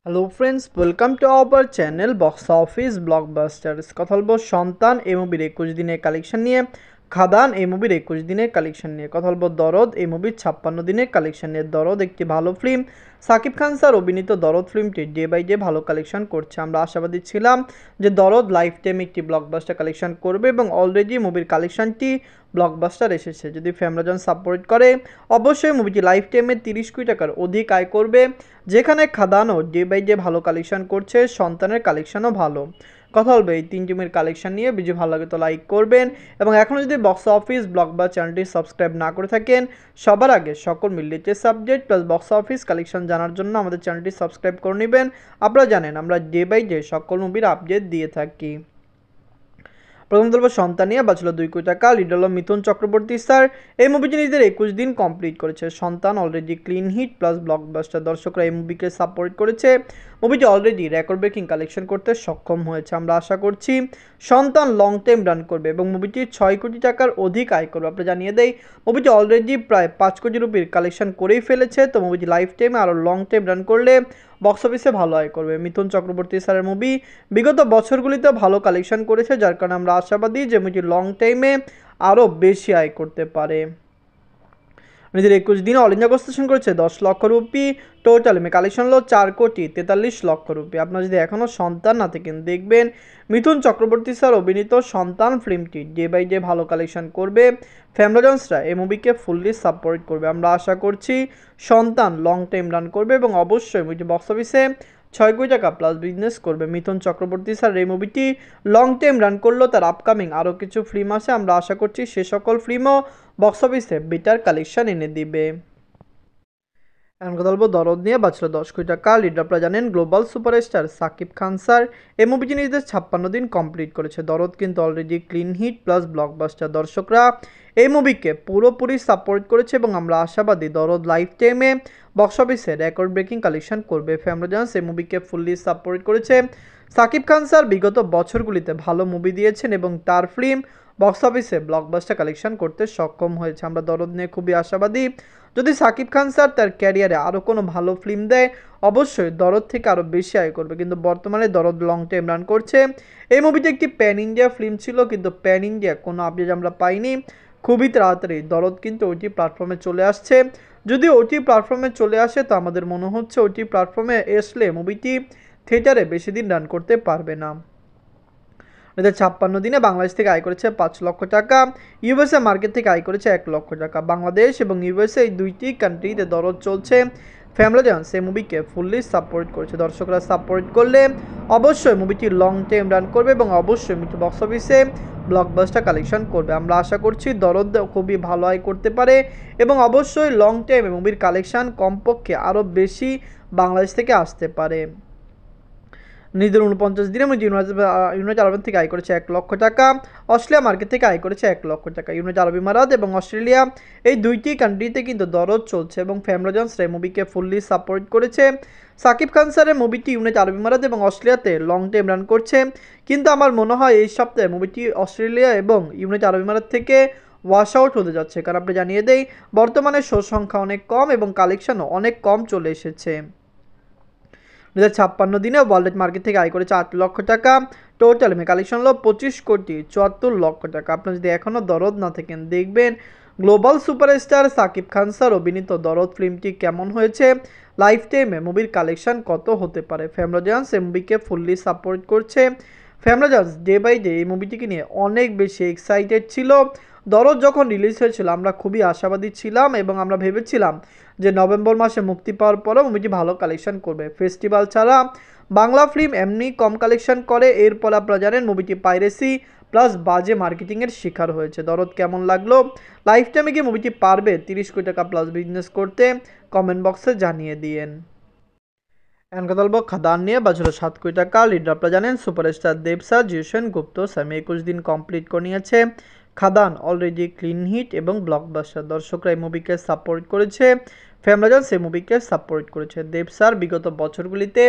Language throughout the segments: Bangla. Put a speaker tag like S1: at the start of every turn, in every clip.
S1: Hello friends, welcome to our channel box office blockbusters. কথা বলবো সন্তান এই মুভির 21 দিনের কালেকশন নিয়ে, খাদান এই মুভির 21 দিনের কালেকশন নিয়ে, কথা বলবো দরদ এই মুভির 56 দিনের কালেকশন নিয়ে। দরদ একটি ভালো ফিল্ম, সাকিব খান স্যার অভিনীত দরদ ফিল্মটি ডে বাই ডে ভালো কালেকশন করছে। আমরা আশাবাদী ছিলাম যে দরদ লাইফ টাইম একটি ব্লকবাস্টার কালেকশন করবে এবং অলরেডি মুভির কালেকশনটি ব্লকবাস্টার এসেছে। যদি ফ্যামিলিজন সাপোর্ট করে অবশ্যই মুভিটি লাইফ টাইমে 30 কোটি টাকার অধিক আয় করবে, যেখানে খাদানও ডে বাই ডে ভালো কালেকশন করছে, সন্তানের কালেকশনও ভালো। কথা বলবে এই তিন টিমের কালেকশন নিয়ে। ভিডিও ভালো লাগে তো লাইক করবেন এবং এখনও যদি বক্স অফিস ব্লকবাস্টার চ্যানেলটি সাবস্ক্রাইব না করে থাকেন, সবার আগে সকল latest subject plus box office collection জানার জন্য আমাদের চ্যানেলটি সাবস্ক্রাইব করে নেবেন। আপনারা জানেন আমরা ডে বাই ডে সকল মুভির আপডেট দিয়ে থাকি। প্রথম দল সন্তান নিয়ে বাঁচল 2 কোটি টাকা। লিড হল মিথুন চক্রবর্তী স্যার। এই মুভিটি নিজেদের 21 দিন কমপ্লিট করেছে। সন্তান already clean hit plus blockbuster. দর্শকরা এই মুভিকে সাপোর্ট করেছে। মুভিটি অলরেডি রেকর্ড ব্রেকিং কালেকশন করতে সক্ষম হয়েছে। আমরা আশা করছি সন্তান লং টাইম রান করবে এবং মুভিটি 6 কোটি টাকার অধিক আয় করবে। আপনি জানিয়ে দেই মুভিটি অলরেডি প্রায় 5 কোটি রুপির কালেকশন করেই ফেলেছে। তো মুভিটি লাইফ টাইমে আরও লং টাইম রান করলে বক্স অফিসে ভালো আয় করবে। মিথুন চক্রবর্তী স্যারের মুভি বিগত বছরগুলিতে ভালো কালেকশন করেছে, যার কারণে আমরা আশাবাদী যে মুভিটি লং টাইমে আরও বেশি আয় করতে পারে। নিজের 21 দিনে অল ইন্ডিয়া সেশন করেছে 10 লক্ষ রুপি। টোটাল কালেকশন হলো 4 কোটি 43 লক্ষ রুপি। আপনারা যদি এখনও সন্তান না থাকেন, দেখবেন মিথুন চক্রবর্তী স্যার অভিনীত সন্তান ফিল্মটি ডে বাই ডে ভালো কালেকশন করবে। ফ্যামিলিজনসরা এই মুভিকে ফুললি সাপোর্ট করবে। আমরা আশা করছি সন্তান লং টাইম রান করবে এবং অবশ্যই মুভিটি বক্স অফিসে 6 কোটি টাকা প্লাস বিজনেস করবে। মিথুন চক্রবর্তী স্যার এই মুভিটি লং টাইম রান করলেও তার আপকামিং আরও কিছু ফিল্ম আছে। আমরা আশা করছি সে সকল ফিল্মও বক্স অফিসে বেটার কালেকশন এনে দিবে। এখন কথা বলবো দরদ নিয়ে বাঁচল 10 কোটি টাকা। লিড আপনারা জানেন global superstar Shakib Khan sir. এই মুভিটি নিজেদের 56 দিন কমপ্লিট করেছে। দরদ কিন্তু already clean hit plus blockbuster. দর্শকরা এই মুভিকে পুরোপুরি সাপোর্ট করেছে এবং আমরা আশাবাদী দরদ লাইফ টাইমে বক্স অফিসে রেকর্ড ব্রেকিং কালেকশন করবে। ফ্যামিলিজন্স এই মুভিকে ফুললি সাপোর্ট করেছে। সাকিব খান স্যার বিগত বছরগুলিতে ভালো মুভি দিয়েছেন এবং তার ফিল্ম বক্স অফিসে ব্লকবাস্টার কালেকশন করতে সক্ষম হয়েছে। আমরা দরদ নিয়ে খুবই আশাবাদী। যদি সাকিব খান স্যার তার ক্যারিয়ারে আরও কোনো ভালো ফিল্ম দেয়, অবশ্যই দরদ থেকে আরও বেশি আয় করবে, কিন্তু বর্তমানে দরদ লং টাইম রান করছে। এই মুভিটি একটি প্যান ইন্ডিয়া ফিল্ম ছিল, কিন্তু প্যান ইন্ডিয়া কোনো আপডেট আমরা পাইনি। খুবই তাড়াতাড়ি দরদ কিন্তু ওটি প্ল্যাটফর্মে চলে আসছে। যদি ওটি প্ল্যাটফর্মে চলে আসে তো আমাদের মনে হচ্ছে ওটি প্ল্যাটফর্মে আসলে মুভিটি থিয়েটারে বেশি দিন রান করতে পারবে না। 56 দিনে বাংলাদেশ থেকে আয় করেছে 5 লক্ষ টাকা। ইউএসএ মার্কেট থেকে আয় করেছে 1 লক্ষ টাকা। বাংলাদেশ এবং ইউএসএ এই দুইটি কান্ট্রিতে দরদ চলছে। ফ্যামিলিজন্স এই মুভিকে ফুললি সাপোর্ট করেছে। দর্শকরা সাপোর্ট করলে অবশ্যই মুভিটি লং টাইম রান করবে এবং অবশ্যই মুভিটি বক্স অফিসে ব্লকবাস্টার কালেকশন করবে। আমরা আশা করছি দরদ খুবই ভালো আয় করতে পারে এবং অবশ্যই লং টাইমে মুভির কালেকশন কমপক্ষে আরও বেশি বাংলাদেশ থেকে আসতে পারে। নিজেদের 49 দিনে ইউনাইটেড আরব থেকে আয় করেছে 1 লক্ষ টাকা। অস্ট্রেলিয়া মার্কেট থেকে আয় করেছে 1 লক্ষ টাকা। ইউনাইটেড আরব ইমারাত এবং অস্ট্রেলিয়া এই দুইটি কান্ট্রিতে কিন্তু দরদ চলছে এবং ফ্যামিলিজন্স এই মুভিকে ফুললি সাপোর্ট করেছে। সাকিব খান স্যারের মুভিটি ইউনাইটেড আরব ইমারাত এবং অস্ট্রেলিয়াতে লং টাইম রান করছে, কিন্তু আমার মনে হয় এই সপ্তাহে মুভিটি অস্ট্রেলিয়া এবং ইউনাইটেড আরব ইমারাত থেকে ওয়াশ আউট হতে যাচ্ছে, কারণ আপনি জানিয়ে দেই বর্তমানে শো সংখ্যা অনেক কম এবং কালেকশনও অনেক কম চলে এসেছে। 2056 দিনে ওয়ার্ল্ড মার্কেট থেকে আয় করেছে 8 লক্ষ টাকা। টোটাল কালেকশন হলো 25 কোটি 74 লক্ষ টাকা। আপনারা যদি এখনও দরদ না থাকেন, দেখবেন global superstar Shakib Khan sir অভিনীত দরদ ফিল্মটি কেমন হয়েছে, লাইফ টাইমে মুভির কালেকশন কত হতে পারে। ফ্যামিলিজন্স এই মুভিকে ফুললি সাপোর্ট করছে। ফ্যামিলিজন্স ডে বাই ডে এই মুভিটিকে নিয়ে অনেক বেশি এক্সাইটেড ছিল। দরদ যখন রিলিজ হয়েছিল আমরা খুবই আশাবাদী ছিলাম এবং আমরা ভেবেছিলাম যে নভেম্বর মাসে মুক্তি পাওয়ার পরেও মুভিটি ভালো কালেকশন করবে। ফেস্টিভ্যাল ছাড়া বাংলা ফিল্ম এমনি কম কালেকশন করে, এরপর আপনারা জানেন মুভিটি পাইরেসি প্লাস বাজে মার্কেটিংয়ের শিকার হয়েছে। দরদ কেমন লাগলো, লাইফ টাইমে কি মুভিটি পারবে 30 কোটি টাকা প্লাস বিজনেস করতে, কমেন্ট বক্সে জানিয়ে দিয়েন। এখন কথা বলবো খাদান নিয়ে বাঁচল 7 কোটি টাকা। লিডার আপনারা জানেন সুপারস্টার দেব স্যার, জিউসেন গুপ্ত স্যার 21 দিন কমপ্লিট করে নিয়েছে। খাদান অলরেডি ক্লিন হিট এবং ব্লকবাস্টার। দর্শকরা এই মুভিকে সাপোর্ট করেছে। ফ্যামিলিজন্স এই মুভিকে সাপোর্ট করেছে। দেব স্যার বিগত বছরগুলিতে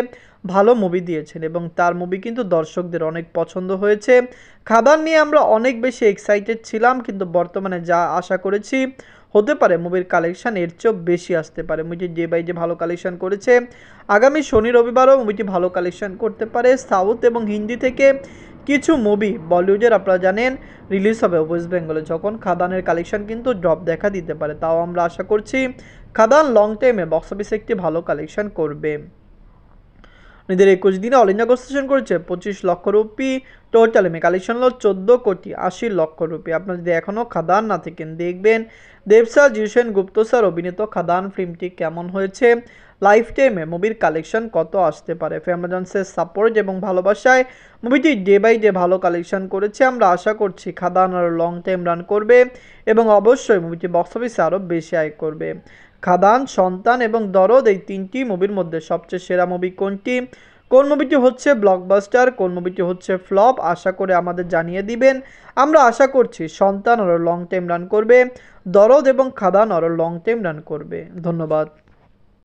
S1: ভালো মুভি দিয়েছেন এবং তার মুভি কিন্তু দর্শকদের অনেক পছন্দ হয়েছে। খাদান নিয়ে আমরা অনেক বেশি এক্সাইটেড ছিলাম, কিন্তু বর্তমানে যা আশা করেছি হতে পারে মুভির কালেকশন এর চেয়েও বেশি আসতে পারে। মুভিটি ডে বাই ডে ভালো কালেকশন করেছে, আগামী শনি রবিবারও মুভিটি ভালো কালেকশন করতে পারে। সাউথ এবং হিন্দি থেকে কিছু মুভি বলিউডের আপনারা জানেন রিলিজ হবে ওয়েস্ট বেঙ্গলে, যখন খাদানের কালেকশন কিন্তু ড্রপ দেখা দিতে পারে। তাও আমরা আশা করছি খাদান লং টাইমে বক্স অফিসে একটি ভালো কালেকশন করবে। নিজের 21 দিনে অল ইন্ডিয়া গ্রস সেশন করেছে 25 লক্ষ রুপি, টোটাল এমএ কালেকশন হলো 14,80,00,000 রুপি। আপনারা যদি এখনও খাদান না থাকেন দেখবেন দেব স্যার, জিউ সেন, গুপ্ত স্যার অভিনীত খাদান ফিল্মটি কেমন হয়েছে, লাইফ টাইমে মুভির কালেকশন কত আসতে পারে। ফ্যামিলিজন্সের সাপোর্ট এবং ভালোবাসায় মুভিটি ডে বাই ডে ভালো কালেকশন করেছে। আমরা আশা করছি খাদান আরও লং টাইম রান করবে এবং অবশ্যই মুভিটি বক্স অফিসে আরও বেশি আয় করবে। খাদান, সন্তান এবং দরদ এই তিনটি মুভির মধ্যে সবচেয়ে সেরা মুভি কোনটি, কোন মুভিটি হচ্ছে ব্লকবাস্টার, কোন মুভিটি হচ্ছে ফ্লপ, আশা করে আমাদের জানিয়ে দিবেন। আমরা আশা করছি সন্তান আরও লং টাইম রান করবে, দরদ এবং খাদান আরও লং টাইম রান করবে। ধন্যবাদ।